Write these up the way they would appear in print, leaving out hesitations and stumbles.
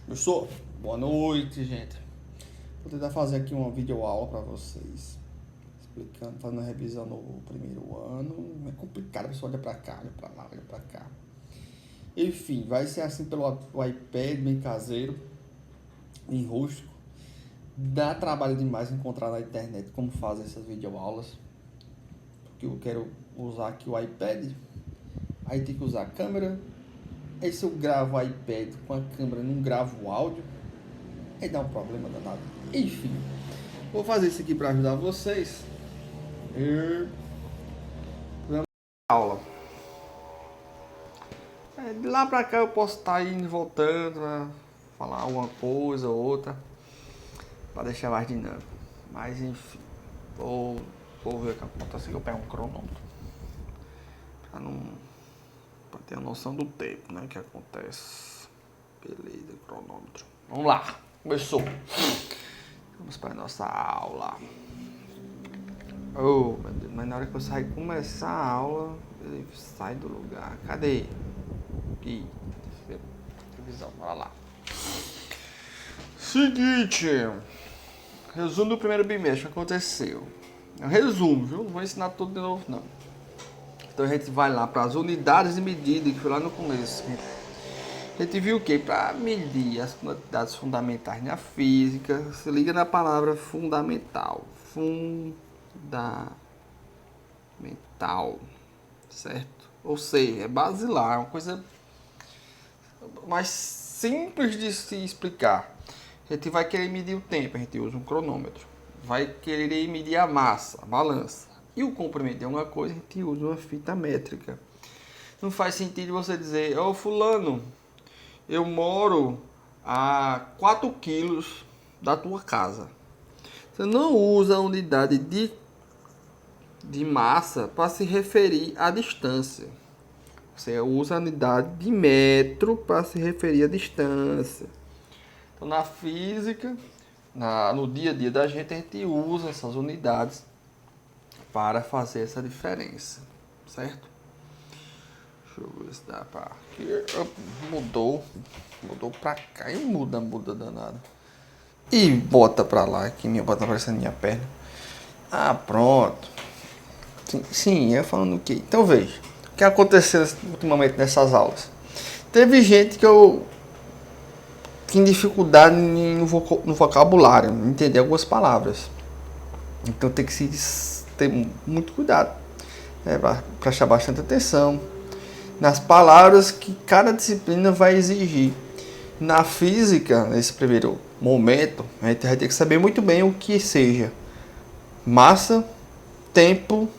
Gostou? Boa noite, gente. Vou tentar fazer aqui uma videoaula para vocês, explicando, fazendo a revisão no primeiro ano. É complicado, a pessoa olha para cá, olha para lá, olha para cá. Enfim, vai ser assim pelo iPad, bem caseiro, em rústico. Dá trabalho demais encontrar na internet como fazer essas videoaulas, porque eu quero usar aqui o iPad, aí tem que usar a câmera. Aí se eu gravo o iPad com a câmera e não gravo o áudio, aí dá um problema danado. Enfim, vou fazer isso aqui para ajudar vocês. Vamos à aula. De lá para cá eu posso estar indo e voltando, né? Falar alguma coisa ou outra, para deixar mais dinâmico. Mas enfim, vou ver o que acontece. Eu pego um cronômetro para ter a noção do tempo, né, que acontece. Beleza, cronômetro. Vamos lá, começou. Vamos para a nossa aula. Oh, meu Deus, mas na hora que eu sair começar a aula, ele sai do lugar. Cadê? Aqui, revisão, bora lá. Seguinte, resumo do primeiro bimestre, o que aconteceu. É um resumo, viu? Não vou ensinar tudo de novo, não. Então a gente vai lá para as unidades de medida, que foi lá no começo. A gente viu o que? Para medir as quantidades fundamentais na física, se liga na palavra fundamental. Fundamental, certo? Ou seja, é basilar, uma coisa mais simples de se explicar. A gente vai querer medir o tempo, a gente usa um cronômetro. Vai querer medir a massa, a balança. E o comprimento de alguma coisa, a gente usa uma fita métrica. Não faz sentido você dizer, ô fulano, eu moro a 4 quilos da tua casa. Você não usa a unidade de massa para se referir à distância. Você usa a unidade de metro para se referir à distância. Então, na física, no dia a dia da gente, a gente usa essas unidades para fazer essa diferença, certo? Deixa eu ver se dá para... Mudou para cá e muda danado. E bota para lá, que minha bota aparecendo minha perna. Ah, pronto. Sim, eu falando o quê? Então veja, o que aconteceu ultimamente nessas aulas? Teve gente que tinha dificuldade no vocabulário, entender algumas palavras. Então tem que ter muito cuidado, né, para prestar bastante atenção nas palavras que cada disciplina vai exigir. Na física, nesse primeiro momento, a gente vai ter que saber muito bem o que seja massa, tempo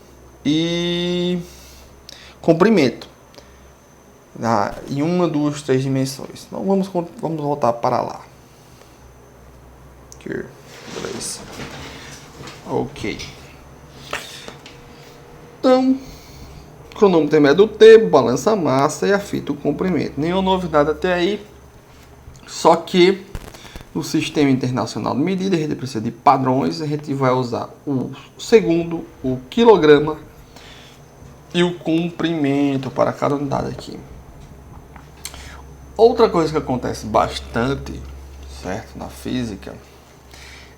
e comprimento, em uma, duas, três dimensões. Então vamos voltar para lá. Aqui, beleza. Ok. Então, cronômetro é média do tempo, balança a massa e a fita o comprimento. Nenhuma novidade até aí. Só que no Sistema Internacional de Medida a gente precisa de padrões. A gente vai usar o segundo, o quilograma e o comprimento para cada unidade aqui. Outra coisa que acontece bastante, certo, na física,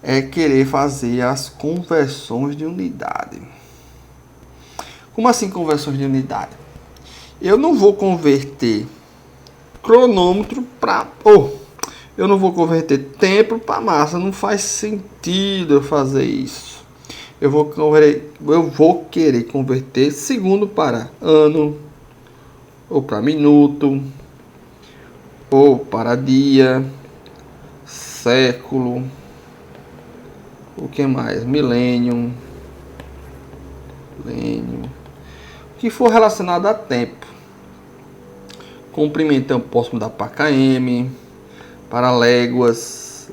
é querer fazer as conversões de unidade. Como assim conversões de unidade? Eu não vou converter cronômetro para... eu não vou converter tempo para massa. Não faz sentido eu fazer isso. Eu vou querer converter segundo para ano, ou para minuto, ou para dia, século, o que mais? Milênio. O que for relacionado a tempo. Comprimento eu posso mudar para km, para léguas.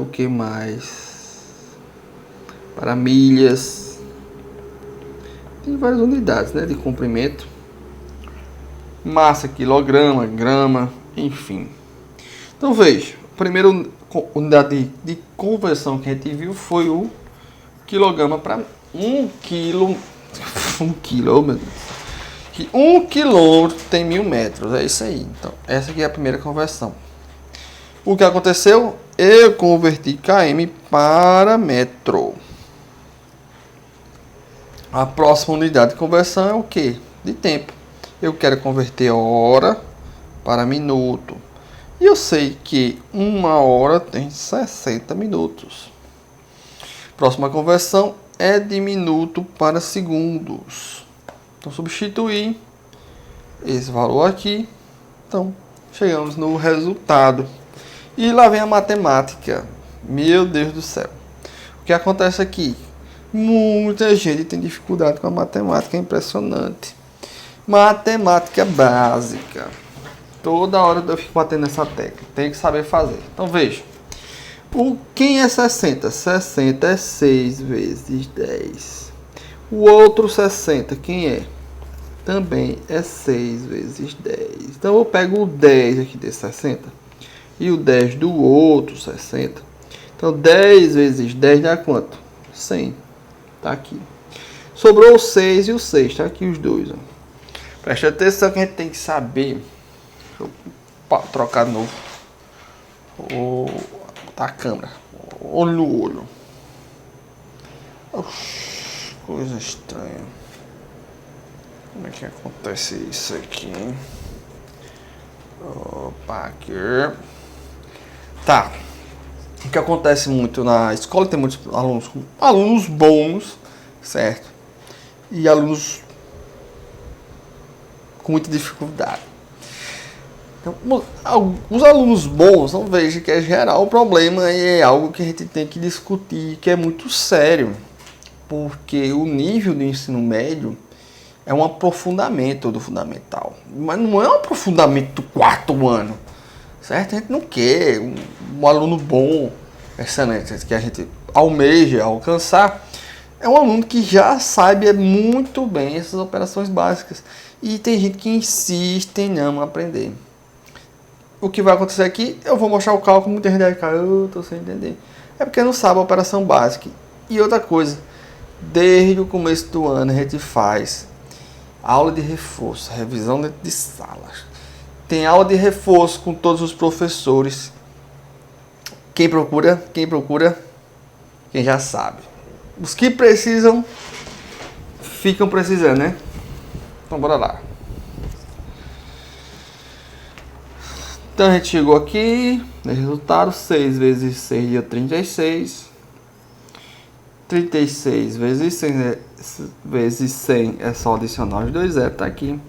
O que mais? Para milhas. Tem várias unidades, né, de comprimento. Massa, quilograma, grama, enfim. Então veja, a primeira unidade de conversão que a gente viu foi o quilograma para 1 quilo. 1 quilo, oh meu Deus. que 1 quilômetro tem 1000 metros. É isso aí. Então, essa aqui é a primeira conversão. O que aconteceu? Eu converti km para metro. A próxima unidade de conversão é o quê? De tempo. Eu quero converter hora para minuto. E eu sei que 1 hora tem 60 minutos. Próxima conversão é de minuto para segundos. Então, substituir esse valor aqui. Então, chegamos no resultado. E lá vem a matemática. Meu Deus do céu. O que acontece aqui? Muita gente tem dificuldade com a matemática, é impressionante. Matemática básica. Toda hora eu fico batendo nessa tecla. Tem que saber fazer. Então, veja. Quem é 60? 60 é 6 vezes 10. O outro 60, quem é? Também é 6 vezes 10. Então, eu pego o 10 aqui desse 60 e o 10 do outro 60. Então, 10 vezes 10 dá quanto? 100. Tá aqui. Sobrou o 6 e o 6. Tá aqui os dois. Ó. Preste atenção que a gente tem que saber. Deixa eu trocar de novo. Tá a câmera. Olho no olho. Oxi, coisa estranha. Como é que acontece isso aqui, hein? Opa, aqui. Tá. O que acontece muito na escola, tem muitos alunos bons, certo? E alunos com muita dificuldade. Então, os alunos bons, não vejo que é geral o problema e é algo que a gente tem que discutir, que é muito sério. Porque o nível do ensino médio é um aprofundamento do fundamental. Mas não é um aprofundamento do 4º ano. Certo? A gente não quer um aluno bom, excelente, que a gente almeja alcançar. É um aluno que já sabe muito bem essas operações básicas. E tem gente que insiste em não aprender. O que vai acontecer aqui, eu vou mostrar o cálculo, muita gente vai ficar, eu estou sem entender. É porque não sabe a operação básica. E outra coisa, desde o começo do ano a gente faz aula de reforço, revisão dentro de salas. Tem aula de reforço com todos os professores. Quem procura? Quem já sabe. Os que precisam, ficam precisando, né? Então, bora lá. Então, a gente chegou aqui. No resultado, 6 vezes 6 deu 36. 36 vezes 100 é só adicionar os dois zeros, tá aqui.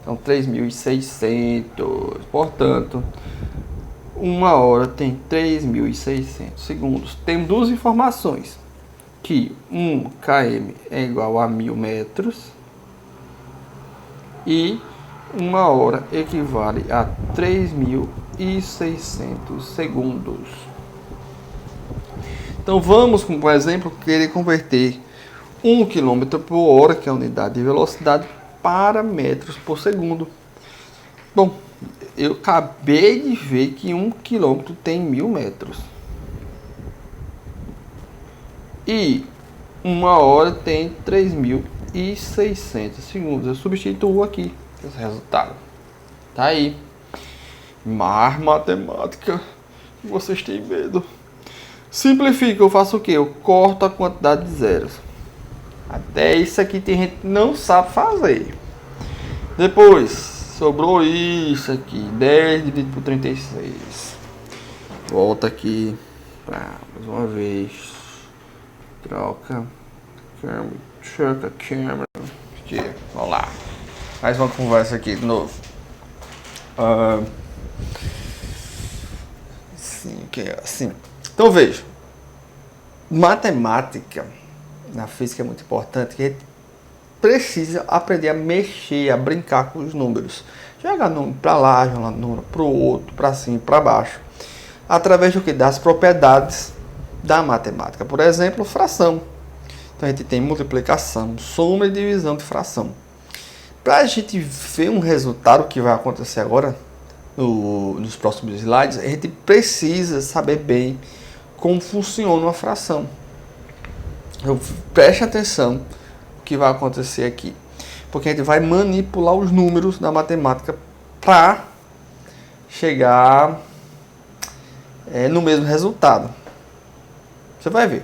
Então, 3.600. Portanto, 1 hora tem 3.600 segundos. Temos duas informações. Que 1 km é igual a 1000 metros. E 1 hora equivale a 3.600 segundos. Então, vamos, por exemplo, querer converter 1 km por hora, que é a unidade de velocidade, para metros por segundo. Bom, eu acabei de ver que 1 km tem 1000 metros. E 1 hora tem 3.600 segundos. Eu substituo aqui esse resultado. Tá aí. Mas matemática, vocês têm medo. Simplifica, eu faço o quê? Eu corto a quantidade de zeros. Até isso aqui tem gente que não sabe fazer. Depois, sobrou isso aqui. 10 dividido por 36. Volta aqui. Mais uma vez. Troca. Câmera. Aqui. Vamos lá. Mais uma conversa aqui de novo. Assim. Então veja. Matemática na física é muito importante, que a gente precisa aprender a mexer, a brincar com os números. Jogar número para lá, jogar número para o outro, para cima e para baixo. Através do que? Das propriedades da matemática. Por exemplo, fração. Então a gente tem multiplicação, soma e divisão de fração. Para a gente ver um resultado que vai acontecer agora, nos próximos slides, a gente precisa saber bem como funciona uma fração. Preste atenção no que vai acontecer aqui. Porque a gente vai manipular os números da matemática para chegar no mesmo resultado. Você vai ver.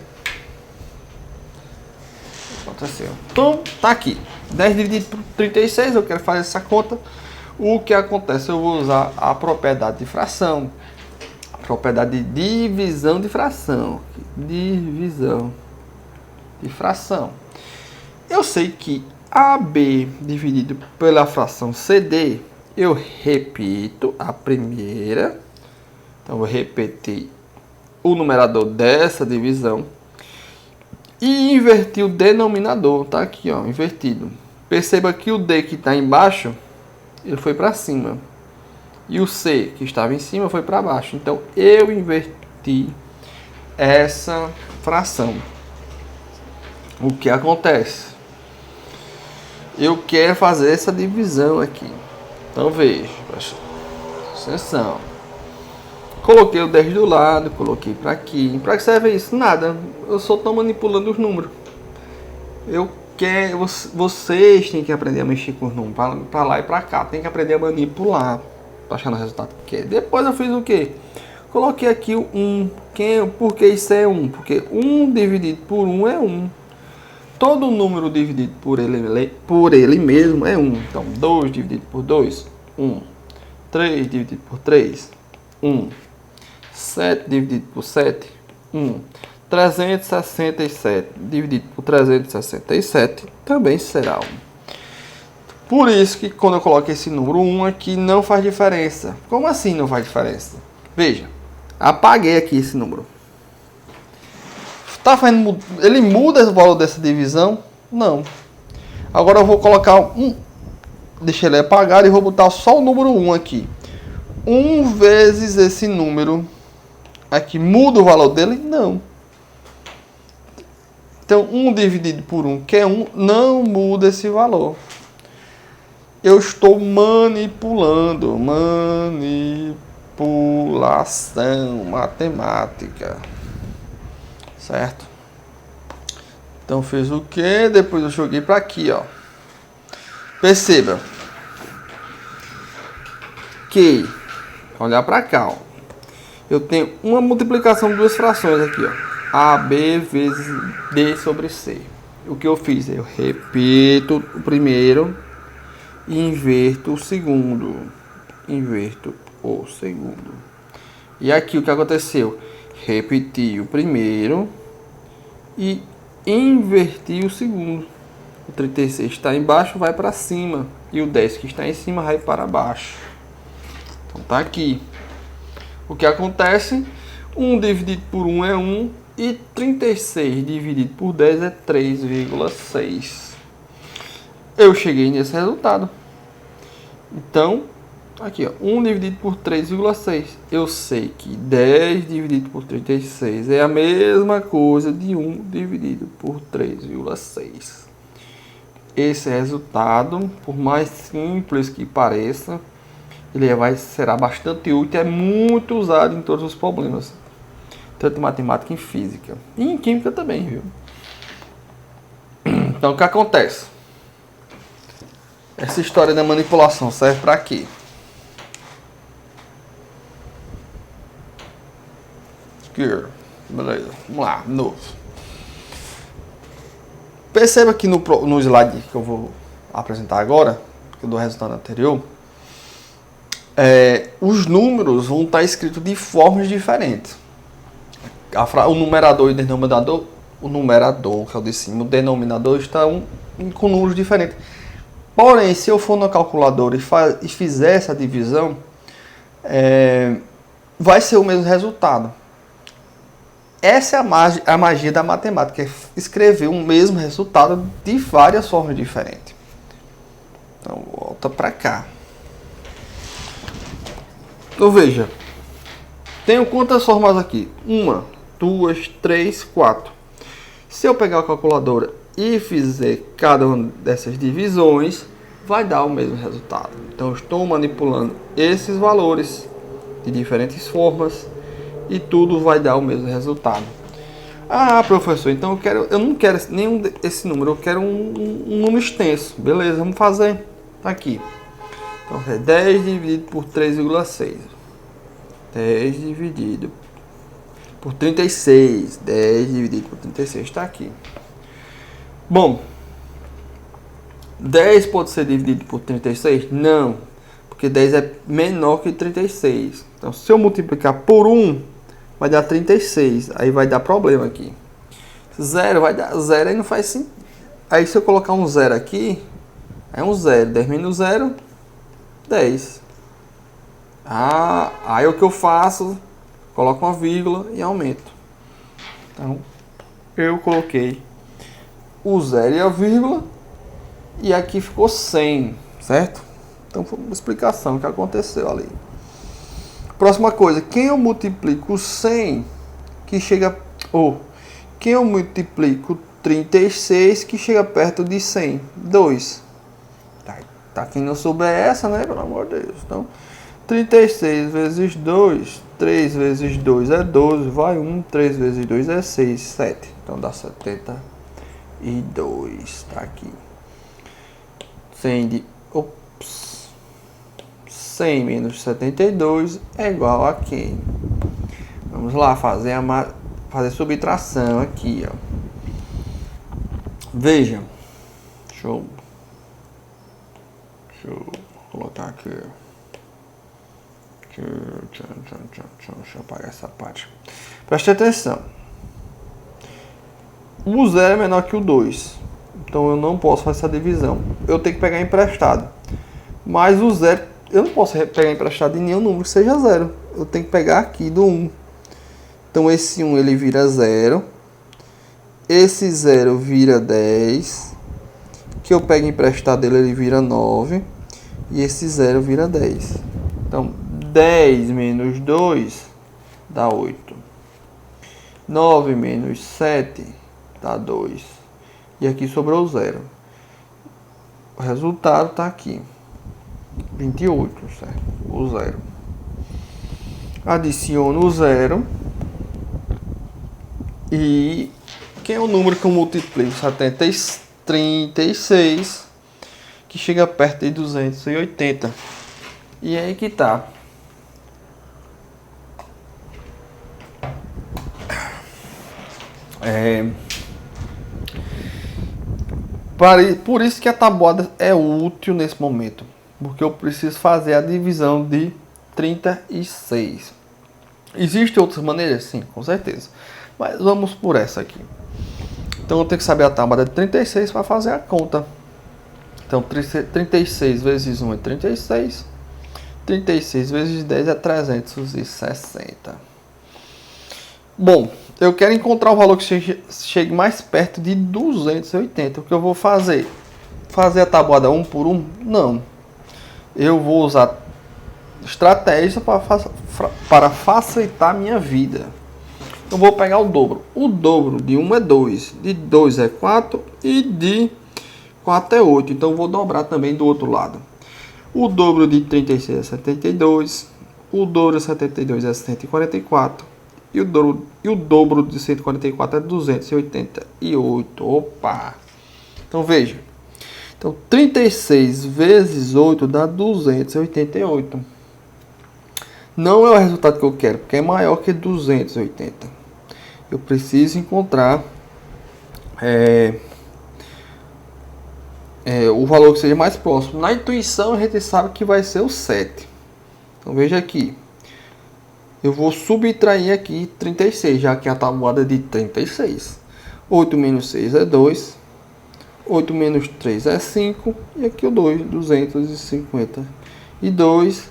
Aconteceu. Então, tá aqui. 10 dividido por 36, eu quero fazer essa conta. O que acontece? Eu vou usar a propriedade de fração. A propriedade de divisão de fração. Divisão de fração. Eu sei que AB dividido pela fração CD, eu repito a primeira. Então, eu vou repetir o numerador dessa divisão. E inverti o denominador. Tá aqui, ó, invertido. Perceba que o D que está embaixo, ele foi para cima. E o C que estava em cima foi para baixo. Então, eu inverti essa fração. O que acontece? Eu quero fazer essa divisão aqui. Então, veja. Exceção. Coloquei o 10 do lado, coloquei para aqui. Para que serve isso? Nada. Eu só estou manipulando os números. Vocês têm que aprender a mexer com os números. Para lá e para cá. Tem que aprender a manipular. Para achar no resultado que quer. Depois eu fiz o quê? Coloquei aqui o 1. Por que isso é 1? Porque 1 dividido por 1 é 1. Todo número dividido por ele mesmo é 1. Então, 2 dividido por 2, 1. 3 dividido por 3, 1. 7 dividido por 7, 1. 367 dividido por 367 também será 1. Por isso que quando eu coloco esse número 1 aqui não faz diferença. Como assim não faz diferença? Veja, apaguei aqui esse número. Ele muda o valor dessa divisão? Não. Agora eu vou colocar deixa ele apagado e vou botar só o número 1 aqui. 1 vezes esse número aqui muda o valor dele? Não. Então, 1 dividido por 1, que é 1, não muda esse valor. Eu estou manipulando. Manipulação matemática. Certo? Então, fez o quê? Depois eu joguei para aqui, ó. Perceba que, olhar para cá, ó. Eu tenho uma multiplicação de duas frações aqui, ó. AB vezes D sobre C. O que eu fiz? Eu repito o primeiro e inverto o segundo. Inverto o segundo. E aqui o que aconteceu? Repeti o primeiro e inverti o segundo. O 36 está embaixo, vai para cima. E o 10 que está em cima vai para baixo. Então tá aqui. O que acontece? 1 dividido por 1 é 1 e 36 dividido por 10 é 3,6. Eu cheguei nesse resultado. Então, aqui, ó, 1 dividido por 3,6. Eu sei que 10 dividido por 36 é a mesma coisa de 1 dividido por 3,6. Esse resultado, por mais simples que pareça, ele será bastante útil e é muito usado em todos os problemas. Tanto em matemática e física. E em química também, viu? Então, o que acontece? Essa história da manipulação serve para quê? Beleza, vamos lá, novo. Perceba que no slide que eu vou apresentar agora, que eu dou o resultado anterior, os números vão estar escritos de formas diferentes. O numerador e o denominador, que é o de cima, o denominador estão com números diferentes. Porém, se eu for na calculadora e fizer essa divisão, vai ser o mesmo resultado. Essa é a magia da matemática, é escrever o mesmo resultado de várias formas diferentes. Então, volta para cá. Então, veja. Tenho quantas formas aqui? 1, 2, 3, 4. Se eu pegar a calculadora e fizer cada uma dessas divisões, vai dar o mesmo resultado. Então, eu estou manipulando esses valores de diferentes formas e tudo vai dar o mesmo resultado. Ah, professor, então eu não quero nenhum esse número, eu quero um número extenso. Beleza, vamos fazer. Tá aqui. Então é 10 dividido por 3,6. 10 dividido por 36. 10 dividido por 36 está aqui. Bom, 10 pode ser dividido por 36? Não, porque 10 é menor que 36. Então, se eu multiplicar por 1, vai dar 36. Aí vai dar problema aqui. 0 vai dar 0, aí não faz sentido. Aí se eu colocar um 0 aqui, é um 0. 10 menos 0, 10. Ah, aí o que eu faço? Coloco uma vírgula e aumento. Então, eu coloquei o 0 e a vírgula. E aqui ficou 100, certo? Então foi uma explicação que aconteceu ali. Próxima coisa, quem eu multiplico 100 que chega... quem eu multiplico 36 que chega perto de 100? 2. Tá, quem não souber essa, né? Pelo amor de Deus. Então, 36 vezes 2, 3 vezes 2 é 12, vai 1, 3 vezes 2 é 6, 7. Então dá 72, tá aqui. 100 menos 72 é igual a quem? Vamos lá fazer subtração aqui, ó. Veja. Deixa eu colocar aqui. Deixa eu apagar essa parte. Preste atenção. O 0 é menor que o 2. Então eu não posso fazer essa divisão. Eu tenho que pegar emprestado. Mas o 0, eu não posso pegar emprestado em nenhum número que seja 0. Eu tenho que pegar aqui do 1. Então esse 1 ele vira 0. Esse 0 vira 10. Que eu pego emprestado dele, ele vira 9. E esse 0 vira 10. Então 10 menos 2 dá 8. 9 menos 7 dá 2. E aqui sobrou 0. O resultado está aqui. 28, certo? O 0. Adiciono o 0. E quem é o número que eu multiplico? 36, que chega perto de 280. E aí que tá. Por isso que a tabuada é útil nesse momento. Porque eu preciso fazer a divisão de 36. Existem outras maneiras? Sim, com certeza. Mas vamos por essa aqui. Então eu tenho que saber a tabuada de 36 para fazer a conta. Então 36 vezes 1 é 36. 36 vezes 10 é 360. Bom, eu quero encontrar o valor que chegue mais perto de 280. O que eu vou fazer? Fazer a tabuada 1 por 1? Não. Eu vou usar estratégia para facilitar a minha vida. Eu vou pegar o dobro. O dobro de 1 é 2. De 2 é 4. E de 4 é 8. Então eu vou dobrar também do outro lado. O dobro de 36 é 72. O dobro de 72 é 144. E o dobro de 144 é 288. Opa! Então veja. Então 36 vezes 8 dá 288. Não é o resultado que eu quero, porque é maior que 280. Eu preciso encontrar o valor que seja mais próximo. Na intuição a gente sabe que vai ser o 7. Então veja aqui. Eu vou subtrair aqui 36, já que a tabuada é de 36. 8 menos 6 é 2. 8 menos 3 é 5. E aqui o 2, 252.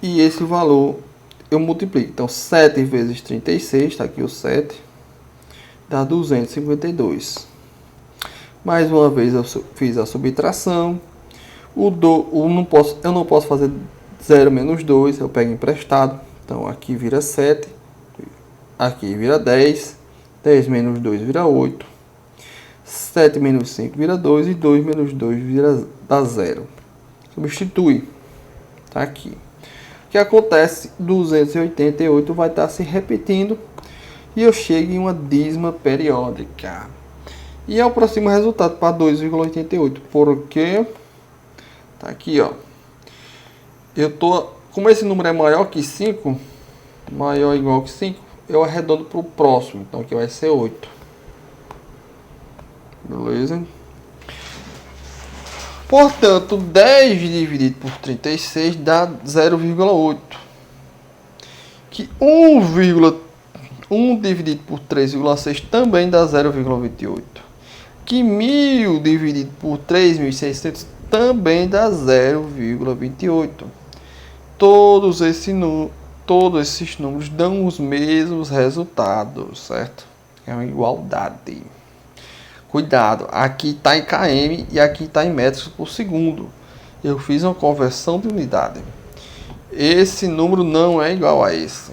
E esse valor eu multiplico. Então 7 vezes 36, está aqui o 7, dá 252. Mais uma vez eu fiz a subtração. Eu não posso fazer 0 menos 2, eu pego emprestado. Então aqui vira 7, aqui vira 10, 10 menos 2 vira 8, 7 menos 5 vira 2 e 2 menos 2 dá 0. Substitui. Tá aqui. O que acontece? 288 vai estar se repetindo e eu chego em uma dízima periódica. E eu aproximo o resultado para 2,88, porque tá aqui, ó. Como esse número é maior que 5, maior ou igual que 5, eu arredondo para o próximo, então aqui vai ser 8. Beleza? Portanto, 10 dividido por 36 dá 0,8. Que 1 dividido por 3,6 também dá 0,28. Que 1000 dividido por 3.600 também dá 0,28. Todos esses números dão os mesmos resultados, certo? É uma igualdade. Cuidado, aqui está em km e aqui está em metros por segundo. Eu fiz uma conversão de unidade. Esse número não é igual a esse,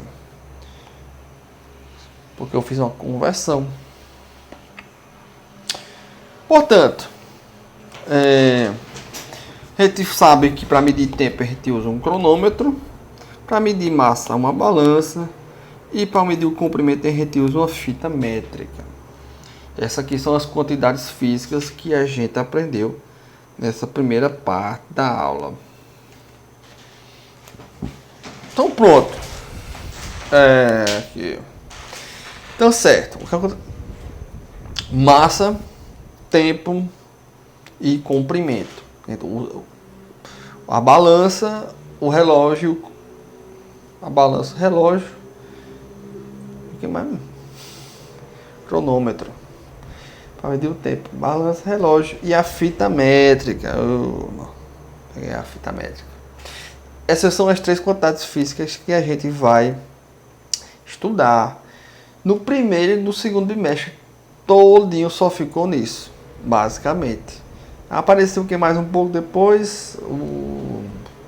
porque eu fiz uma conversão. Portanto, a gente sabe que para medir tempo a gente usa um cronômetro, para medir massa uma balança e para medir o comprimento a gente usa uma fita métrica. Essas aqui são as quantidades físicas que a gente aprendeu nessa primeira parte da aula. Então pronto. Aqui. Então certo. Massa, tempo e comprimento. Então, a balança, o relógio. A balança, o relógio. O que mais? Cronômetro. Para medir o tempo. Balança, relógio e a fita métrica. Peguei a fita métrica. Essas são as 3 quantidades físicas que a gente vai estudar. No primeiro e no segundo bimestre, todinho só ficou nisso, basicamente. Apareceu o que mais um pouco depois?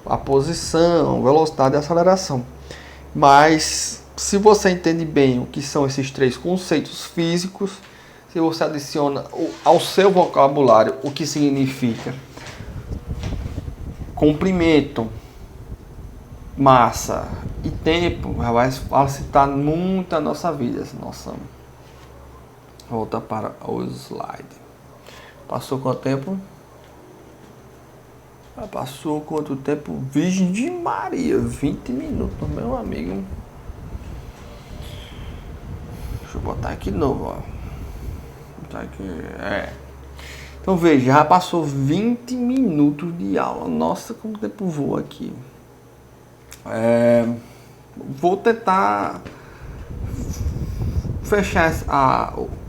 A posição, velocidade e aceleração. Mas, se você entende bem o que são esses 3 conceitos físicos, se você adiciona ao seu vocabulário o que significa comprimento, massa e tempo, vai facilitar muito a nossa vida. Nossa. Volta para o slide. Passou quanto tempo? Passou quanto tempo? Virgem de Maria, 20 minutos, meu amigo. Deixa eu botar aqui de novo, ó. Botar aqui, Então veja, já passou 20 minutos de aula. Nossa, como o tempo voa aqui. Vou tentar fechar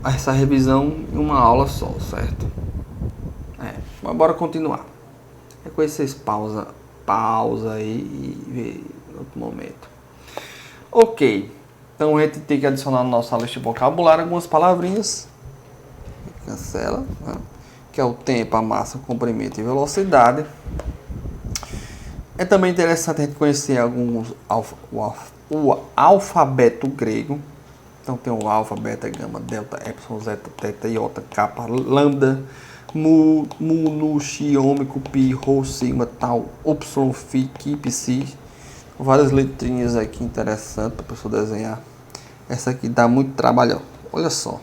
essa revisão em uma aula só, certo? Mas bora continuar. Com esses pausa aí e ver em outro momento. Ok. Então a gente tem que adicionar na nossa lista de vocabulário algumas palavrinhas. Cancela, né? Que é o tempo, a massa, o comprimento e velocidade. É também interessante a gente conhecer o alfabeto grego. Então tem o alfa, beta, gama, delta, epsilon, zeta, teta, iota, kappa, lambda, mu, nu, xi, ômega, pi, rho, sigma, tau, upsilon, phi, chi, psi. Várias letrinhas aqui interessantes para a pessoa desenhar. Essa aqui dá muito trabalho. Olha só.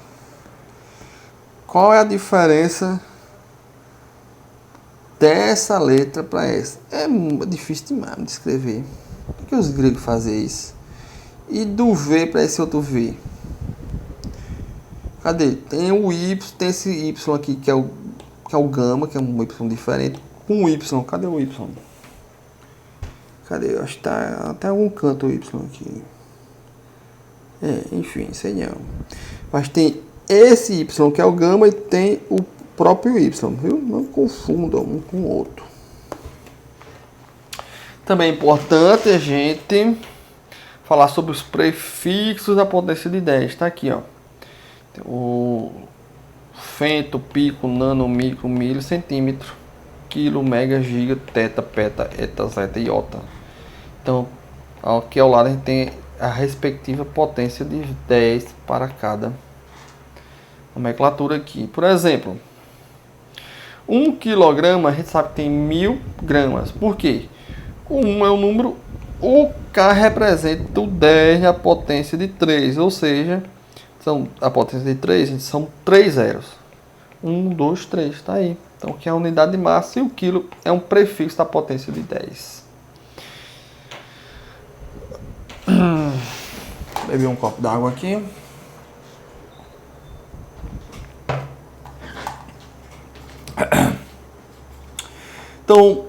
Qual é a diferença dessa letra para essa? É difícil demais de escrever. Por que os gregos fazem isso? E do V para esse outro V? Cadê? Tem o Y, tem esse Y aqui que é o gama, que é um Y diferente. Com o Y, cadê o Y? Cadê? Eu acho que tá até algum canto o Y aqui. Enfim, sei não. Mas tem esse Y que é o gama e tem o próprio Y, viu? Não confundam um com o outro. Também é importante a gente falar sobre os prefixos da potência de 10. Tá aqui, ó. O fento, pico, nano, micro, milho, centímetro, quilo, mega, giga, teta, peta, eta, zeta e iota. Então, aqui ao lado a gente tem a respectiva potência de 10 para cada nomenclatura aqui. Por exemplo, 1 quilograma a gente sabe que tem 1000 gramas. Por quê? O 1 é o número, o K representa o 10 na potência de 3, ou seja, são a potência de 3, gente, são 3 zeros. 1, 2, 3, tá aí. Então aqui é a unidade de massa e o quilo é um prefixo da potência de 10. Bebi um copo d'água aqui. Então,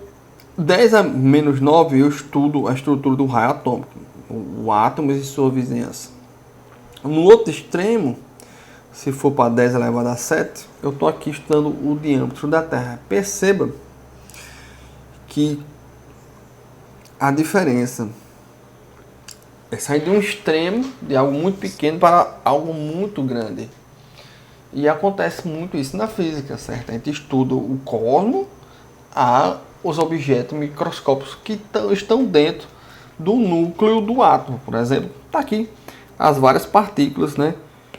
10 a menos 9 eu estudo a estrutura do raio atômico, o átomo e sua vizinhança. No outro extremo, se for para 10 elevado a 7, eu estou aqui estudando o diâmetro da Terra. Perceba que a diferença é sair de um extremo, de algo muito pequeno, para algo muito grande. E acontece muito isso na física, certo? A gente estuda o cosmos, os objetos microscópicos que estão dentro do núcleo do átomo. Por exemplo, está aqui as várias partículas, né?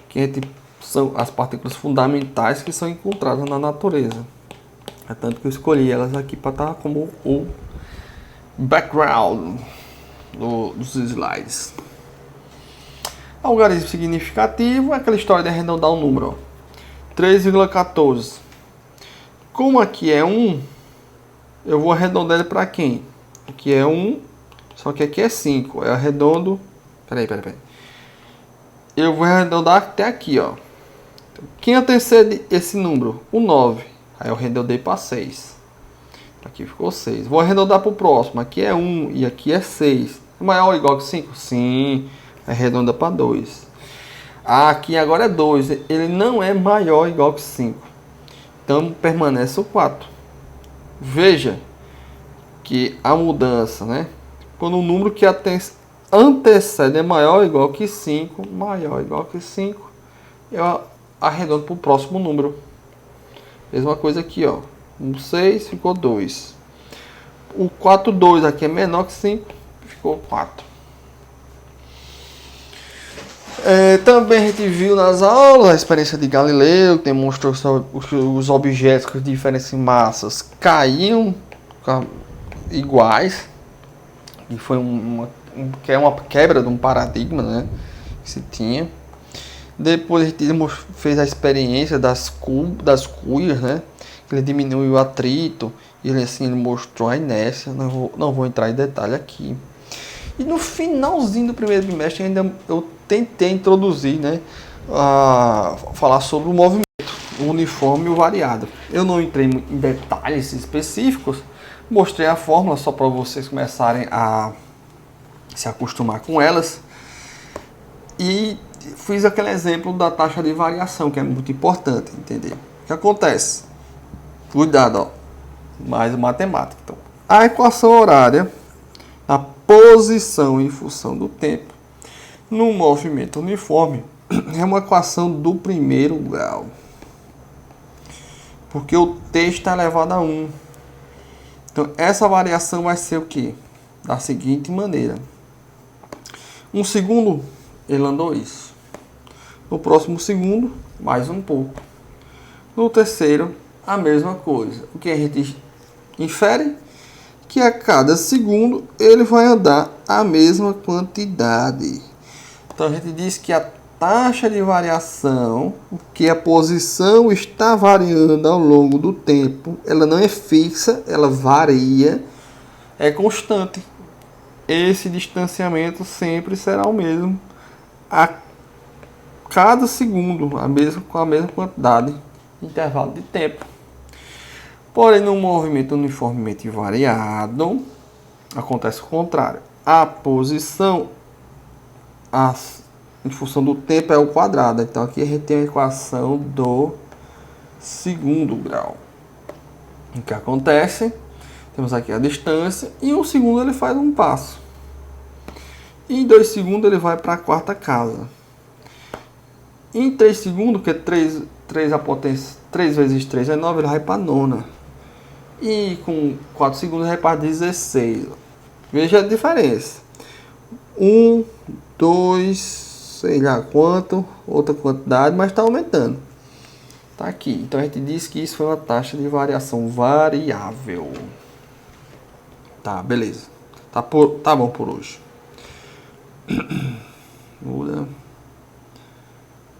Que a gente, são as partículas fundamentais que são encontradas na natureza. É tanto que eu escolhi elas aqui para estar como o background dos slides. Algarismo significativo é aquela história de arredondar um número. 3,14. Como aqui é 1, eu vou arredondar ele para quem? Aqui é 1, só que aqui é 5. Eu arredondo. Peraí. Eu vou arredondar até aqui, ó. Quem antecede esse número? O 9. Aí eu arredondei para 6. Aqui ficou 6. Vou arredondar para o próximo. Aqui é 1 e aqui é 6. É maior ou igual que 5? Sim. Arredonda para 2. Aqui agora é 2. Ele não é maior ou igual que 5. Então permanece o 4. Veja que a mudança, né? Quando o número que antecede é maior ou igual que 5, maior ou igual que 5, eu arredondo para o próximo número. Mesma coisa aqui, ó. 6 ficou 2. O 4, 2 aqui é menor que 5, ficou 4. Também a gente viu nas aulas a experiência de Galileu, que demonstrou que os objetos com diferentes massas caíam iguais. E foi uma quebra de um paradigma, né, que se tinha. Depois a gente fez a experiência das cuias, né? Ele diminuiu o atrito e ele mostrou a inércia. Não vou entrar em detalhe aqui. E no finalzinho do primeiro bimestre ainda eu tentei introduzir, né, falar sobre o movimento, o uniforme e o variado. Eu não entrei em detalhes específicos, mostrei a fórmula só para vocês começarem a se acostumar com elas. E fiz aquele exemplo da taxa de variação, que é muito importante entender. O que acontece? Cuidado, ó. Mais matemática. Então, a equação horária, a posição em função do tempo, no movimento uniforme, é uma equação do primeiro grau. Porque o t está elevado a 1. Então, essa variação vai ser o quê? Da seguinte maneira. Um segundo, ele andou isso. No próximo segundo, mais um pouco. No terceiro, a mesma coisa. O que a gente infere? Que a cada segundo ele vai andar a mesma quantidade. Então a gente diz que a taxa de variação, que a posição está variando ao longo do tempo, ela não é fixa, ela varia, é constante. Esse distanciamento sempre será o mesmo a cada segundo, com a mesma quantidade de intervalo de tempo. Porém, no movimento uniformemente variado, acontece o contrário. A posição em função do tempo é o quadrado. Então, aqui a gente tem a equação do segundo grau. O que acontece? Temos aqui a distância. E em 1 segundo ele faz um passo. E em 2 segundos ele vai para a quarta casa. Em 3 segundos, que é 3 a potência, 3 vezes 3 é 9, ele vai para a nona. E com 4 segundos ele vai para 16. Veja a diferença. 1, 2, sei lá quanto, outra quantidade, mas está aumentando. Está aqui. Então a gente diz que isso foi uma taxa de variação variável. Tá, beleza. Tá bom por hoje. Muda.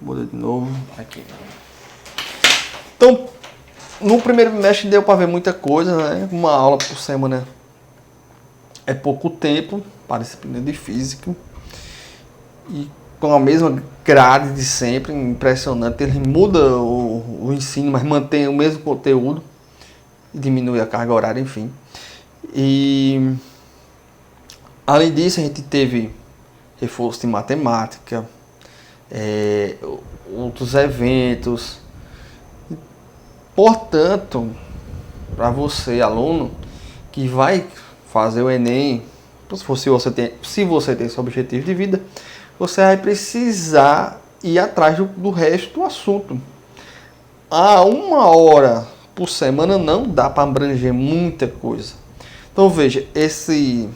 Muda de novo. Aqui. Então, no primeiro bimestre deu para ver muita coisa, né? Uma aula por semana é pouco tempo para a disciplina de física. E com a mesma grade de sempre, impressionante. Ele muda o ensino, mas mantém o mesmo conteúdo. E diminui a carga horária, enfim. E além disso, a gente teve reforço de matemática, outros eventos. Portanto, para você, aluno, que vai fazer o Enem, se você tem esse objetivo de vida, você vai precisar ir atrás do resto do assunto. A 1 hora por semana não dá para abranger muita coisa. Então veja, esse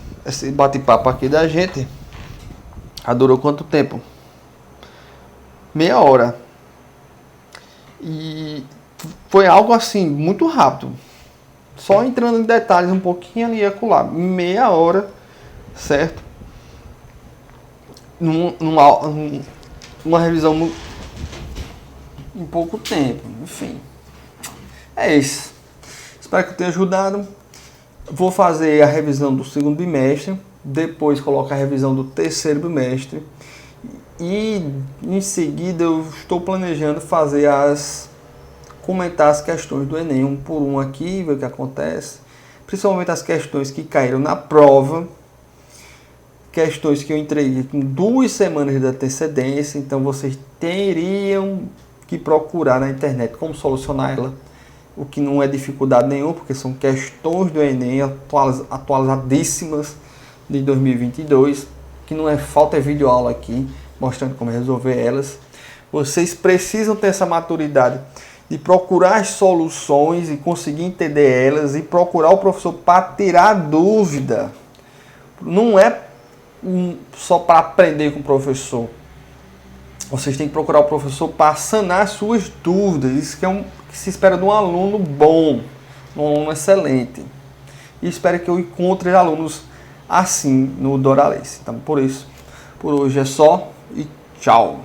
bate-papo aqui da gente já durou quanto tempo? Meia hora. E foi algo assim, muito rápido. Só entrando em detalhes um pouquinho ali e acolá. Meia hora, certo? Numa revisão em pouco tempo. Enfim. É isso. Espero que eu tenha ajudado. Vou fazer a revisão do segundo bimestre. Depois colocar a revisão do terceiro bimestre. E em seguida eu estou planejando fazer comentar as questões do Enem um por um aqui, ver o que acontece. Principalmente as questões que caíram na prova. Questões que eu entreguei com 2 semanas de antecedência. Então vocês teriam que procurar na internet como solucionar ela. O que não é dificuldade nenhuma, porque são questões do Enem atualizadíssimas de 2022. Que não é falta, é vídeo aula aqui, mostrando como resolver elas. Vocês precisam ter essa maturidade de procurar as soluções e conseguir entender elas e procurar o professor para tirar dúvida. Não é só para aprender com o professor. Vocês têm que procurar o professor para sanar as suas dúvidas. Isso que se espera de um aluno bom, de um aluno excelente. E espero que eu encontre alunos assim no Doralice. Então, por hoje é só e tchau.